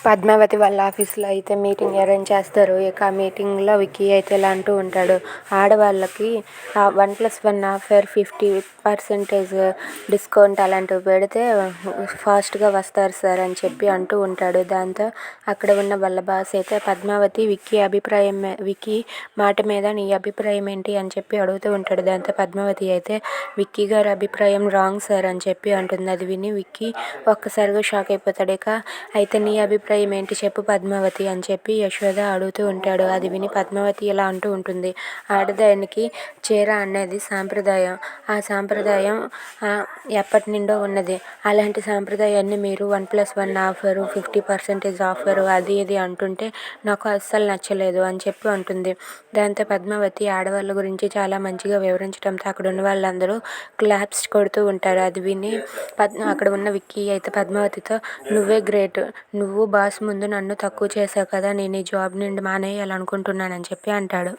పద్మావతి వాళ్ళ ఆఫీస్లో అయితే మీటింగ్ అరేంజ్ చేస్తారు. ఇక ఆ మీటింగ్లో విక్కీ అయితే ఇలా అంటూ ఉంటాడు, ఆడవాళ్ళకి 1+1 ఆఫర్ 50% డిస్కౌంట్ అలాంటివి పెడితే ఫాస్ట్గా వస్తారు సార్ అని చెప్పి అంటూ ఉంటాడు. దాంతో అక్కడ ఉన్న వాళ్ళ బాస్ అయితే పద్మావతి విక్కీ మాట మీద నీ అభిప్రాయం ఏంటి అని చెప్పి అడుగుతూ ఉంటాడు. దాంతో పద్మావతి అయితే విక్కీ గారి అభిప్రాయం రాంగ్ సార్ అని చెప్పి అంటుంది. అది విని విక్కీ ఒక్కసారిగా షాక్ అయిపోతాడు. అయితే నీ అభిప్రాయం ఏంటి చెప్పు పద్మావతి అని చెప్పి యశోద అడుగుతూ ఉంటాడు. అది విని పద్మావతి ఇలా అంటూ ఉంటుంది, ఆడదానికి చీర అనేది సాంప్రదాయం. ఆ సాంప్రదాయం ఎప్పటి నుండో ఉన్నది. అలాంటి సాంప్రదాయాన్ని మీరు 1+1 ఆఫరు 50% ఆఫరు అది ఇది అంటుంటే నాకు అస్సలు నచ్చలేదు అని చెప్పి అంటుంది. దాంతో పద్మావతి ఆడవాళ్ళ గురించి చాలా మంచిగా వివరించడంతో అక్కడ ఉన్న వాళ్ళందరూ క్లాప్స్ కొడుతూ ఉంటారు. అది విని అక్కడ ఉన్న విక్కీ అయితే పద్మావతితో నువ్వే గ్రేట్, నువ్వు బాస్ ముందు నన్ను తక్కువ చేసావు కదా, నేను ఈ జాబ్ నుండి మానేయాలనుకుంటున్నానని చెప్పి అంటాడు.